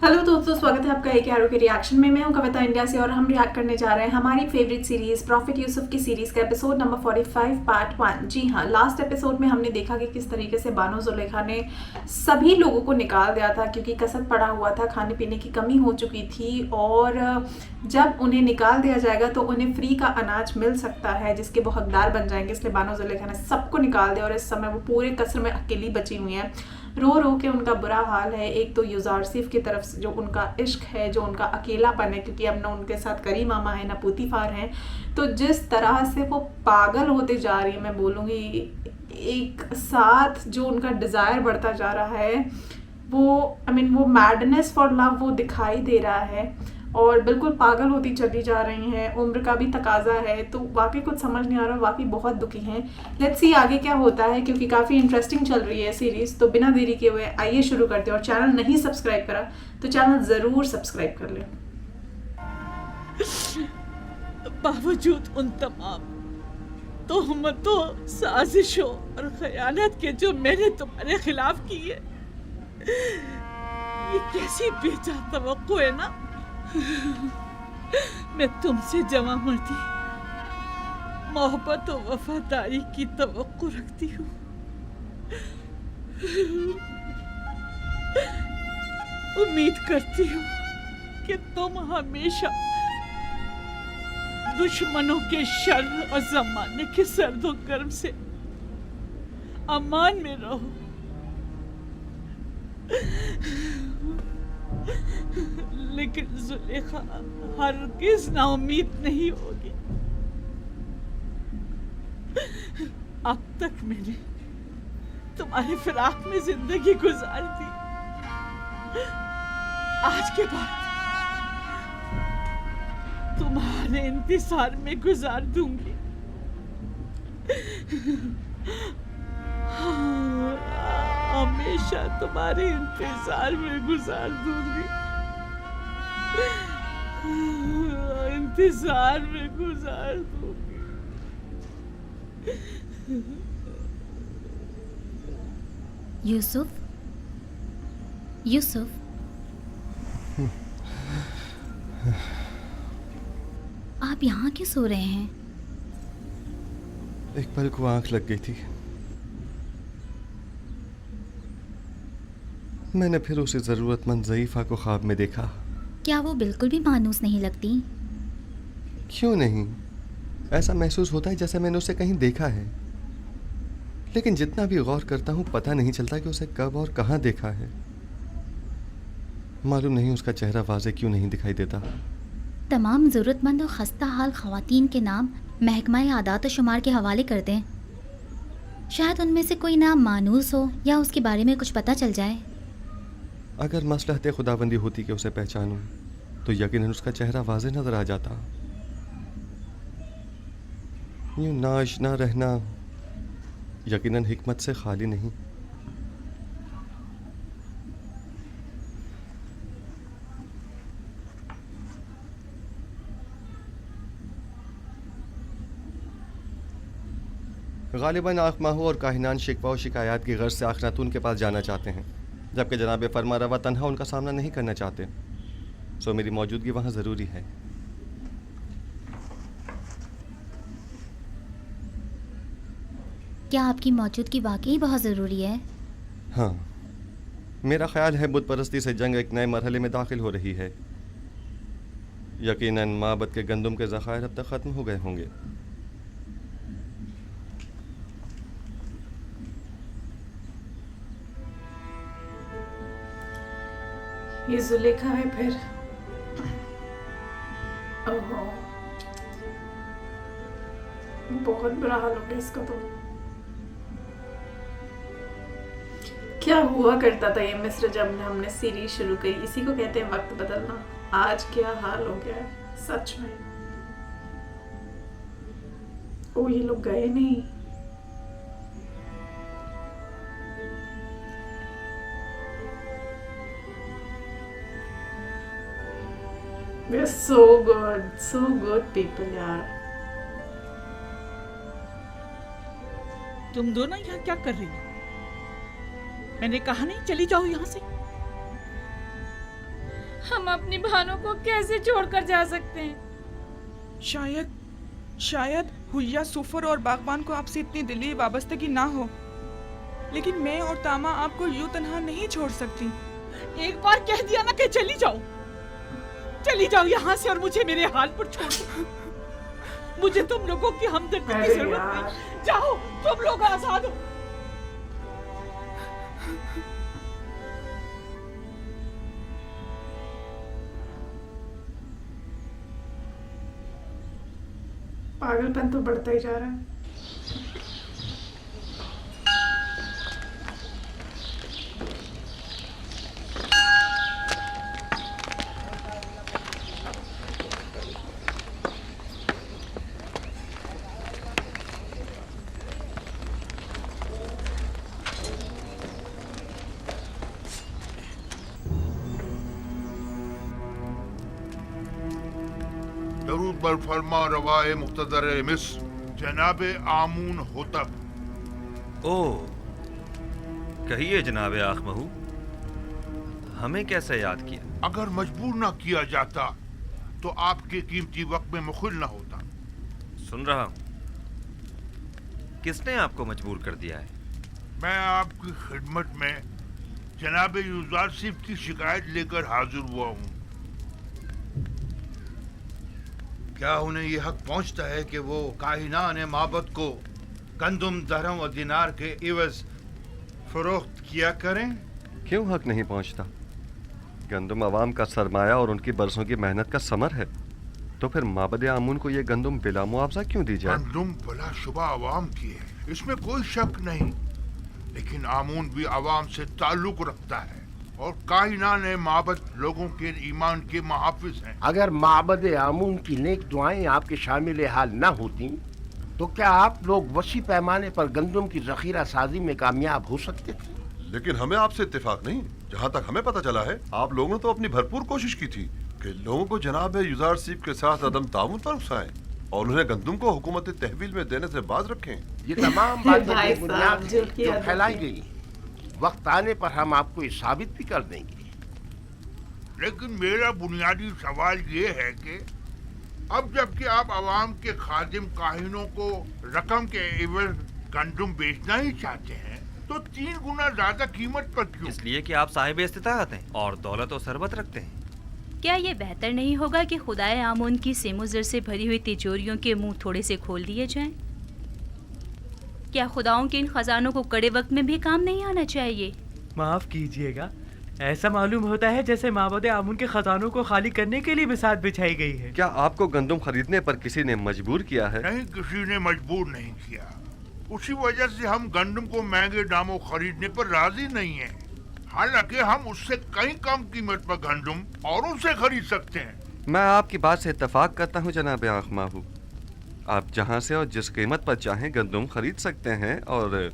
Hello दोस्तों, स्वागत है आपका एक यारों के रिएक्शन में। मैं हूं कविता इंडिया से और हम रिएक्ट करने जा रहे हैं हमारी फेवरेट सीरीज प्रॉफिट यूसुफ की सीरीज का एपिसोड नंबर 45 पार्ट 1। जी हाँ, लास्ट एपिसोड में हमने देखा कि किस तरीके से बानो जुलेखा ने सभी लोगों को निकाल दिया था क्योंकि कसक पड़ा हुआ था, खाने पीने की कमी हो चुकी थी और जब उन्हें निकाल दिया जाएगा तो उन्हें फ्री का अनाज मिल सकता है जिसके वो हकदार बन जाएंगे। इसलिए बानो जुलेखा ने सबको निकाल दिया और इस समय वो पूरे कसर में अकेली बची हुई हैं। रो रो के उनका बुरा हाल है। एक तो युजारसिफ की तरफ से जो उनका इश्क है, जो उनका अकेलापन है, क्योंकि अब ना उनके साथ करी मामा है ना पूतीफार हैं, तो जिस तरह से वो पागल होते जा रही है, मैं बोलूँगी एक साथ जो उनका डिज़ायर बढ़ता जा रहा है, वो वो मैडनेस फॉर लव वो दिखाई दे रहा है और बिल्कुल पागल होती चली जा रही हैं। उम्र का भी तकाजा है, तो वाकई कुछ समझ नहीं आ रहा, वाकई बहुत दुखी हैं। लेट्स सी आगे क्या होता है क्योंकि काफ़ी इंटरेस्टिंग चल रही है सीरीज़। तो बिना देरी किए हुए आइए शुरू करते हैं। और चैनल नहीं सब्सक्राइब करा तो चैनल ज़रूर सब्सक्राइब कर लें। बावजूद उन तमाम तोहमतों, साजिशों और खयानत के जो मैंने तुम्हारे खिलाफ की है, ये कैसी बेजा तवक्को है ना। मैं तुमसे जमा मर्दी, मोहब्बत और वफादारी की तवक्को रखती हूँ। उम्मीद करती हूँ कि तुम हमेशा दुश्मनों के शर और जमाने के सर्दो गर्म से अमान में रहो। लेकिन जुलेखा हरगिज नाउम्मीद नहीं होगी। अब तक मैंने तुम्हारे फिराक में जिंदगी गुजारी थी, आज के बाद तुम्हारे इंतजार में गुजार दूंगी। हमेशा तुम्हारे इंतजार में गुजार दूंगी, इंतजार में गुजार दूंगी। यूसुफ, यूसुफ, आप यहाँ क्यों सो रहे हैं? एक पल को आंख लग गई थी। मैंने फिर उसे ज़रूरतमंद ज़ईफ़ा को ख्वाब में देखा। क्या वो बिल्कुल भी मानूस नहीं लगती? क्यों नहीं, ऐसा महसूस होता है जैसे मैंने उसे कहीं देखा है, लेकिन जितना भी गौर करता हूँ पता नहीं चलता कि उसे कब और कहाँ देखा है। मालूम नहीं उसका चेहरा वाज़े क्यों नहीं दिखाई देता। तमाम ज़रूरतमंद और खस्ता हाल ख़वातीन के नाम महकमा आदात शुमार के हवाले कर दें। शायद उनमें से कोई नाम मानूस हो या उसके बारे में कुछ पता चल जाए। अगर मसलहत खुदाबंदी होती कि उसे पहचानूं तो यकीनन उसका चेहरा वाज़े नज़र आ जाता। यूँ नाआशना रहना यकीनन हिकमत से खाली नहीं। गालिबन आखमाहू और काहिनान शिकवा और शिकायत की गर्ज से आखनातून के पास जाना चाहते हैं, जबकि जनाब फरमा रवा तन्हा उनका सामना नहीं करना चाहते। सो मेरी मौजूदगी वहाँ ज़रूरी है। क्या आपकी मौजूदगी वाकई बहुत ज़रूरी है? हाँ, मेरा ख्याल है बुत परस्ती से जंग एक नए मरहले में दाखिल हो रही है। यकीनन माबद के गंदम के ज़खायर अब तक ख़त्म हो गए होंगे। ये जुलेखा है फिर। ओहो, बहुत बुरा हाल हो गया इसका। तो क्या हुआ करता था ये मिस्र जब हमने सीरीज शुरू की। इसी को कहते हैं वक्त बदलना। आज क्या हाल हो गया है सच में। ओ, ये लोग गए नहीं। We're so good people यार। तुम दोनों यहाँ क्या कर रही हो? मैंने कहा नहीं चली जाओ यहाँ से। हम अपनी बहनों को कैसे छोड़कर जा सकते हैं? शायद हुया, सुफर और बागबान को आपसे इतनी दिली वाबस्तगी ना हो, लेकिन मैं और तामा आपको यूं तन्हा नहीं छोड़ सकती। एक बार कह दिया ना कि चली जाओ यहाँ से और मुझे मेरे हाल पर छोड़ दो। मुझे तुम लोगों की हमदर्दी की अरे जरूरत यार। नहीं। जाओ, तुम लोग आजाद हो। पागलपन तो बढ़ता ही जा रहा है। दरूद बर फरमा रवाए मुक्तदर मिस्र जनाब आमून होतब। ओ, कहिए जनाब आखमहू, हमें कैसे याद किया? अगर मजबूर ना किया जाता तो आपके कीमती वक्त में मुखिल ना होता। सुन रहा हूँ। किसने आपको मजबूर कर दिया है? मैं आपकी खिदमत में जनाब यूजारसिफ की शिकायत लेकर हाजिर हुआ हूँ। क्या उन्हें ये हक पहुंचता है कि वो काहिनान माबद को गंदुम, दरहम और दिनार के इवज फरोख्त किया करें? क्यों हक नहीं पहुंचता? गंदुम अवाम का सरमाया और उनकी बरसों की मेहनत का समर है, तो फिर माबद आमून को ये गंदुम बिला मुआवजा क्यों दी जाए? गंदुम बला शुबा अवाम की है, इसमें कोई शक नहीं, लेकिन आमून भी अवाम से ताल्लुक रखता है और काहिनान माबद लोगों के ईमान के मुहाफिज हैं। अगर माबद आमून की नेक दुआएं आपके शामिल हाल न होती तो क्या आप लोग वसी पैमाने पर गंदुम की जखीरा साजी में कामयाब हो सकते थे? लेकिन हमें आपसे इत्तेफाक नहीं। जहाँ तक हमें पता चला है, आप लोगों ने तो अपनी भरपूर कोशिश की थी कि लोगों को जनाब युजारसिफ के साथ अदम ताउन पर उकसाएं और उन्हें गंदुम को हुकूमत तहवील में देने से बाज रखें। ये तमाम बातें बेबुनियाद हैं जो फैलाई गई। वक्त आने पर हम आपको ये साबित भी कर देंगे। लेकिन मेरा बुनियादी सवाल ये है कि अब जबकि आप अवाम के खादिम काहिनों को रकम के एवज गंदुम बेचना ही चाहते हैं, तो 3 गुना ज्यादा कीमत पर क्यों? इसलिए कि आप साहिब इस्तिताअत हैं और दौलत और सरबत रखते हैं। क्या ये बेहतर नहीं होगा कि खुदाए आमून की सेमोजर से भरी हुई तिजोरियों के मुंह थोड़े से खोल दिए जाएं? क्या खुदाओं के इन खजानों को कड़े वक्त में भी काम नहीं आना चाहिए? माफ कीजिएगा, ऐसा मालूम होता है जैसे माबद आमून के खजानों को खाली करने के लिए बिसात बिछाई गई है। क्या आपको गंदुम खरीदने पर किसी ने मजबूर किया है? नहीं, किसी ने मजबूर नहीं किया। उसी वजह से हम गंदुम को महंगे दामों खरीदने पर राजी नहीं हैं। हालांकि हम उससे कहीं कम कीमत पर गंदुम और उनसे खरीद सकते हैं। मैं आपकी बात से इत्तेफाक करता हूँ जनाब आखमाहू। आप जहाँ से और जिस कीमत पर चाहें गंदुम खरीद सकते हैं और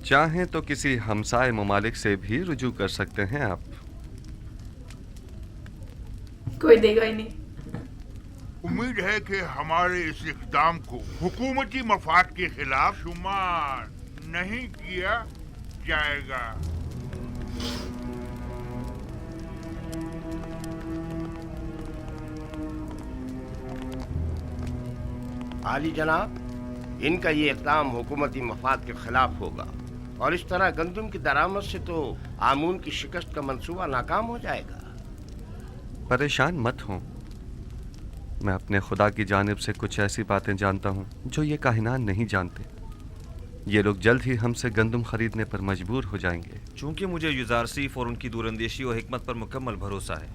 चाहें तो किसी हमसाए ममालिक से भी रुजू कर सकते हैं। आप कोई देगा ही नहीं। उम्मीद है कि हमारे इस इक़दाम को हुकूमती मफाद के खिलाफ शुमार नहीं किया जाएगा। आली जनाब, इनका ये इक़दाम हुकूमती मफाद के खिलाफ होगा और इस तरह गंदुम की दरामद से तो आमून की शिकस्त का मंसूबा नाकाम हो जाएगा। परेशान मत हों, मैं अपने खुदा की जानिब से कुछ ऐसी बातें जानता हूँ जो ये काहिनान नहीं जानते। ये लोग जल्द ही हमसे गंदुम खरीदने पर मजबूर हो जाएंगे। चूंकि मुझे युजारसिफ और उनकी दूरंदेशी और हिकमत पर मुकम्मल भरोसा है,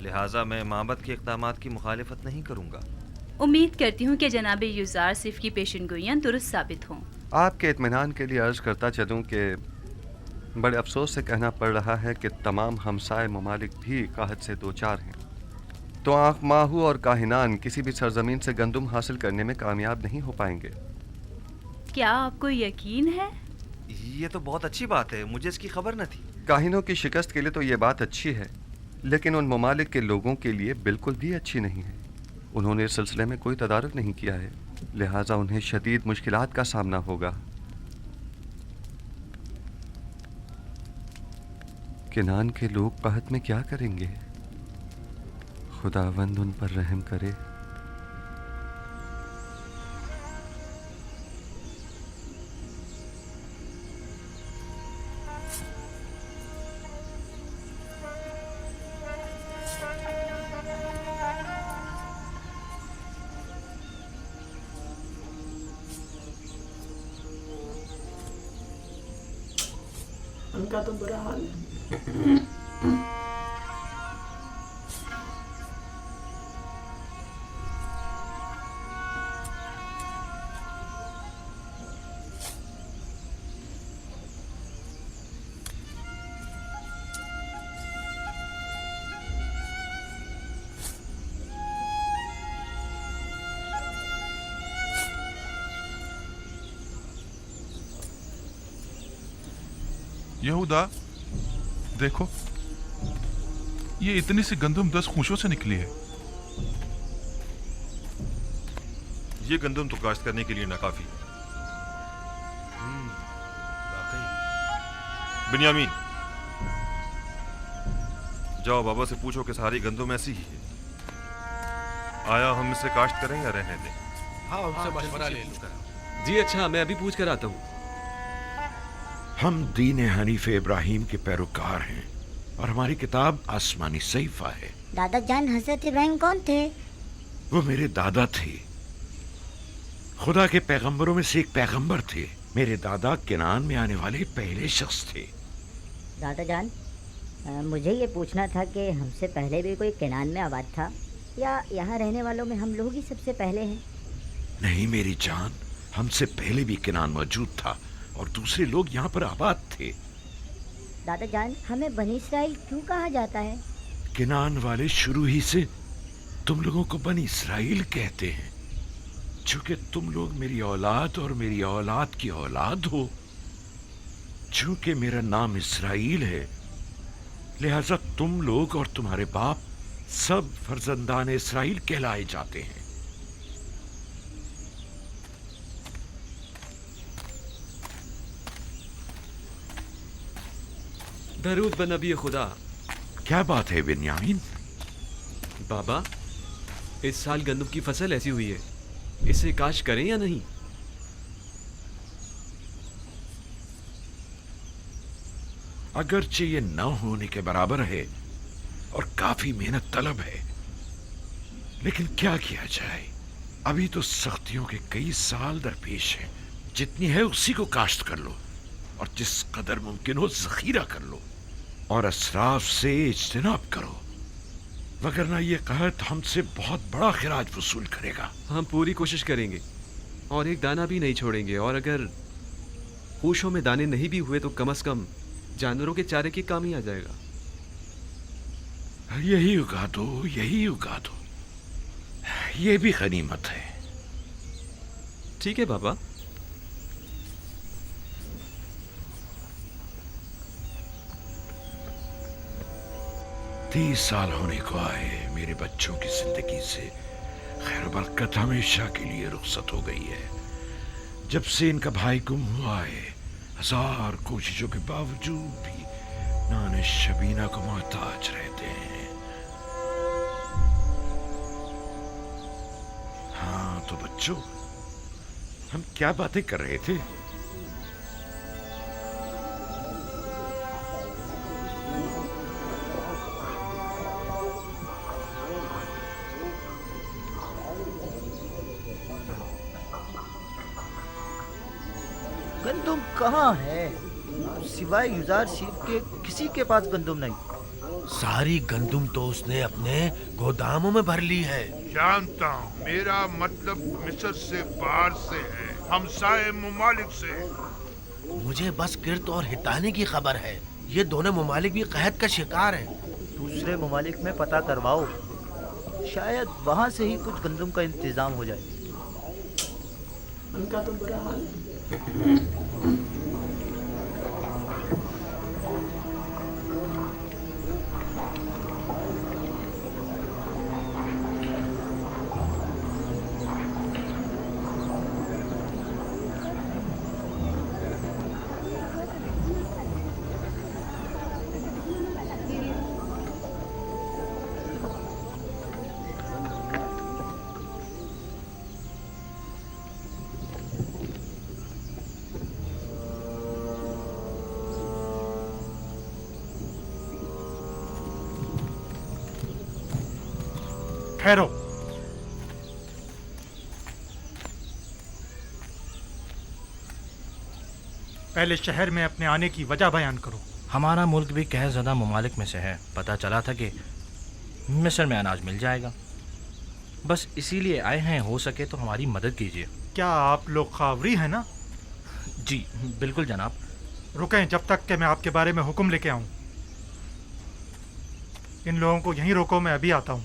लिहाजा मैं माबद के इक़दामात की मुखालिफत नहीं करूँगा। उम्मीद करती हूँ कि जनाब युजारसिफ की पेशनगोइयाँ दुरुस्त साबित हों। आपके इत्मीनान के लिए अर्ज़ करता चलूँ कि बड़े अफसोस से कहना पड़ रहा है कि तमाम हमसाए ममालिक भी काहत से दो चार हैं, तो आखमाहू और काहिनान किसी भी सरजमीन से गंदुम हासिल करने में कामयाब नहीं हो पाएंगे। क्या आपको यकीन है? ये तो बहुत अच्छी बात है, मुझे इसकी खबर न थी। काहिनों की शिकस्त के लिए तो ये बात अच्छी है, लेकिन उन ममालिक के लोगों के लिए बिल्कुल भी अच्छी नहीं है। उन्होंने इस सिलसिले में कोई तदारुक नहीं किया है, लिहाजा उन्हें शदीद मुश्किलात का सामना होगा। किनान के लोग कहत में क्या करेंगे? खुदावंद उन पर रहम करे। उनका तो बुरा हाल है। यहूदा, देखो, ये इतनी सी गंदम 10 खूंशों से निकली है। ये गंदम तो काश्त करने के लिए नाकाफी। बिन्यामीन, जाओ बाबा से पूछो कि सारी गंदम ऐसी ही है। आया हम इसे काश्त करें या रहने दें? हाँ, उनसे मशवरा ले लो। जी अच्छा, मैं अभी पूछ कर आता हूँ। हम दीन हनीफ इब्राहिम के पैरोकार हैं और हमारी किताब आसमानी सहीफा है। दादा जान हजरत इब्राहिम कौन थे? वो मेरे दादा थे, खुदा के पैगंबरों में से एक पैगंबर थे। मेरे दादा किनान में आने वाले पहले शख्स थे। दादा जान, मुझे ये पूछना था कि हमसे पहले भी कोई किनान में आबाद था या यहाँ रहने वालों में हम लोग ही सबसे पहले हैं? नहीं मेरी जान, हमसे पहले भी किनान मौजूद था और दूसरे लोग यहाँ पर आबाद थे। दादा जान, हमें बनी इसराइल क्यों कहा जाता है? किनान वाले शुरू ही से तुम लोगों को बनी इसराइल कहते हैं, चूंकि तुम लोग मेरी औलाद और मेरी औलाद की औलाद हो। चूंकि मेरा नाम इसराइल है, लिहाजा तुम लोग और तुम्हारे बाप सब फर्जंदान इसराइल कहलाए जाते हैं। दरूद बन नबी खुदा। क्या बात है बिन्यामीन? बाबा, इस साल गंदम की फसल ऐसी हुई है, इसे काश करें या नहीं? अगरचे ये न होने के बराबर है और काफी मेहनत तलब है, लेकिन क्या किया जाए, अभी तो सख्तियों के कई साल दरपेश हैं। जितनी है उसी को काश्त कर लो और जिस कदर मुमकिन हो जखीरा कर लो और असराफ से इज्तिनाब करो, वगरना ये कहत हमसे बहुत बड़ा खिराज वसूल करेगा। हम पूरी कोशिश करेंगे और एक दाना भी नहीं छोड़ेंगे, और अगर होशों में दाने नहीं भी हुए तो कम से कम जानवरों के चारे के काम ही आ जाएगा। यही उगा दो, यही उगा दो, ये भी गनीमत है। ठीक है बाबा। तीस साल होने को आए मेरे बच्चों की जिंदगी से खैर बरकत हमेशा के लिए रुखसत हो गई है। जब से इनका भाई गुम हुआ है, हजार कोशिशों के बावजूद भी नाने शबीना को मोहताज रहते हैं। हाँ तो बच्चों, हम क्या बातें कर रहे थे? गंदम कहाँ है? सिवाय युजार सीफ के किसी के पास गंदम नहीं। सारी गंदम तो उसने अपने गोदामों में भर ली है। जानता हूँ, मेरा मतलब मिस्र से, बाहर से है, हमसाए ममालिक से। मुझे बस किर्त और हितानी की खबर है। ये दोनों ममालिक भी कहत का शिकार हैं। दूसरे ममालिक में पता करवाओ, शायद वहाँ से ही कुछ गंदम का इंतजाम हो जाए। उनका तो बुरा हाल है। ठहरो। पहले शहर में अपने आने की वजह बयान करो। हमारा मुल्क भी कहर ज़दा ममालिक में से है। पता चला था कि मिस्र में अनाज मिल जाएगा, बस इसीलिए आए हैं। हो सके तो हमारी मदद कीजिए। क्या आप लोग खावरी हैं ना? जी बिल्कुल जनाब। रुकें जब तक कि मैं आपके बारे में हुक्म लेके आऊं। इन लोगों को यहीं रोको, मैं अभी आता हूं।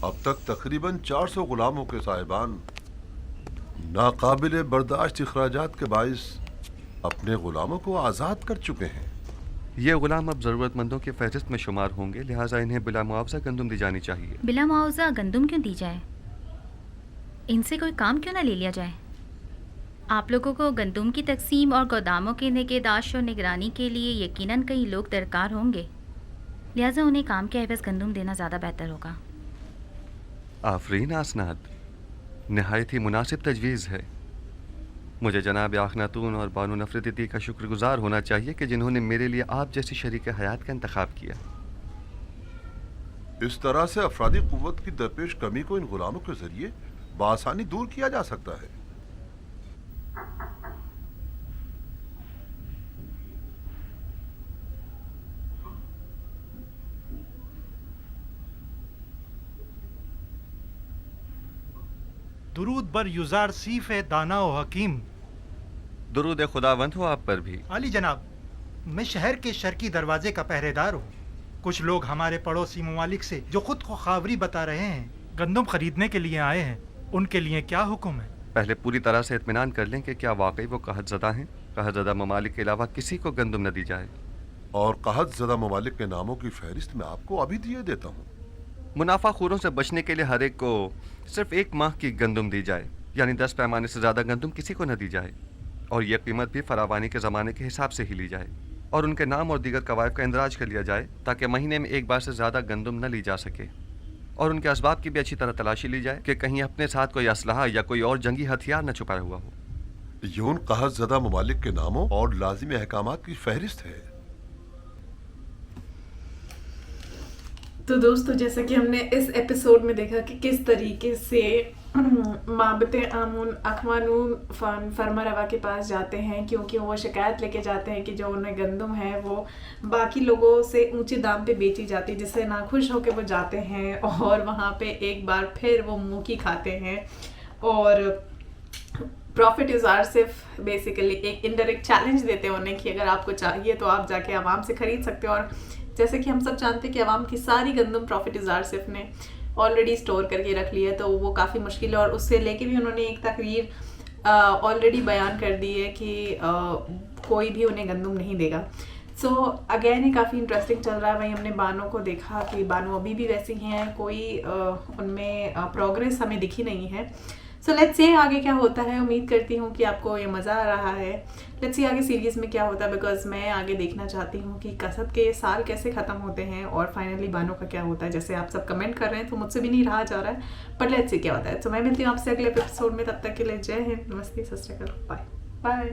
अब तक तकरीबन 400 गुलामों के साहिबान नाकाबिले बर्दाश्त अखराजात के बाइस अपने गुलामों को आज़ाद कर चुके हैं। ये गुलाम अब ज़रूरतमंदों की फहरिस्त में शुमार होंगे, लिहाजा इन्हें बिला मुआवजा गंदुम दी जानी चाहिए। बिला मुआवजा गंदुम क्यों दी जाए? इनसे कोई काम क्यों ना ले लिया जाए? आप लोगों को गंदुम की तकसीम और गोदामों की निगहदाश्त और निगरानी के लिए यकीनन कई लोग दरकार होंगे, लिहाजा उन्हें काम के एवज़ गंदुम देना ज़्यादा बेहतर होगा। आफरीन आसनाद, नहायत ही मुनासिब तजवीज़ है। मुझे जनाब आखनातून और बानो नफरती का शुक्रगुजार होना चाहिए कि जिन्होंने मेरे लिए आप जैसी शरीक हयात का इंतखाब किया। इस तरह से अफरादी कुव्वत की दरपेश कमी को इन गुलामों के जरिए बआसानी दूर किया जा सकता है। दुरूद बर युजार सीफ है दाना व हकीम। दुरूद खुदावंद हो आप पर भी। अली जनाब, मैं शहर के शर्की दरवाजे का पहरेदार हूँ। कुछ लोग हमारे पड़ोसी ममालिक से जो खुद को खावरी बता रहे हैं, गंदम खरीदने के लिए आए हैं। उनके लिए क्या हुक्म है? पहले पूरी तरह से इत्मीनान कर लें कि क्या वाकई वो कहत ज़दा हैं। कहत ज़दा ममालिक के अलावा किसी को गंदम न दी जाए। और कहत ज़दा ममालिक के नामों की फहरिस्त मैं आपको अभी दिए देता हूँ। मुनाफाखोरों से बचने के लिए हर एक को सिर्फ 1 माह की गंदम दी जाए, यानी 10 पैमाने से ज़्यादा गंदम किसी को न दी जाए, और यह कीमत भी फरावानी के ज़माने के हिसाब से ही ली जाए, और उनके नाम और दीगर कवायद का इंदराज कर लिया जाए ताकि महीने में एक बार से ज़्यादा गंदम न ली जा सके, और उनके असबाब की भी अच्छी तरह तलाशी ली जाए कि कहीं अपने साथ कोई असलहा या कोई और जंगी हथियार न छुपाया हुआ हो। ये उन कहत ज़दा ममालिक के नामों और लाजिमी अहकामात की फहरिस्त है। तो दोस्तों, जैसा कि हमने इस एपिसोड में देखा कि किस तरीके से माबते आमून अखवानून फरमा रवा के पास जाते हैं, क्योंकि वो शिकायत लेके जाते हैं कि जो उन्हें गंदम है वो बाकी लोगों से ऊंचे दाम पे बेची जाती है, जिससे नाखुश होकर वो जाते हैं और वहाँ पे एक बार फिर वो मुँह की खाते हैं। और प्रॉफिट यूज़र सिर्फ बेसिकली एक इनडायरेक्ट चैलेंज देते हैं उन्हें कि अगर आपको चाहिए तो आप जाके आवाम से ख़रीद सकते हो। और जैसे कि हम सब जानते हैं कि आवाम की सारी गंदम प्रॉफिट यूज़र सिर्फ ने ऑलरेडी स्टोर करके रख लिया है, तो वो काफ़ी मुश्किल है। और उससे लेके भी उन्होंने एक तकरीर ऑलरेडी बयान कर दी है कि कोई भी उन्हें गंदम नहीं देगा। सो अगेन ये काफ़ी इंटरेस्टिंग चल रहा है। वहीं हमने बानों को देखा कि बानों अभी भी वैसी ही हैं, कोई उनमें प्रोग्रेस हमें दिखी नहीं है। सो लेट्स सी आगे क्या होता है। उम्मीद करती हूँ कि आपको ये मज़ा आ रहा है। लेट्स सी आगे सीरीज़ में क्या होता है, बिकॉज मैं आगे देखना चाहती हूँ कि कसद के साल कैसे ख़त्म होते हैं और फाइनली बानों का क्या होता है। जैसे आप सब कमेंट कर रहे हैं तो मुझसे भी नहीं रहा जा रहा है, बट लेट्स सी क्या होता है। तो मैं मिलती हूँ आपसे अगले एपिसोड में। तब तक के लिए जय हिंद, नमस्ते, सत श्री अकाल, बाय बाय।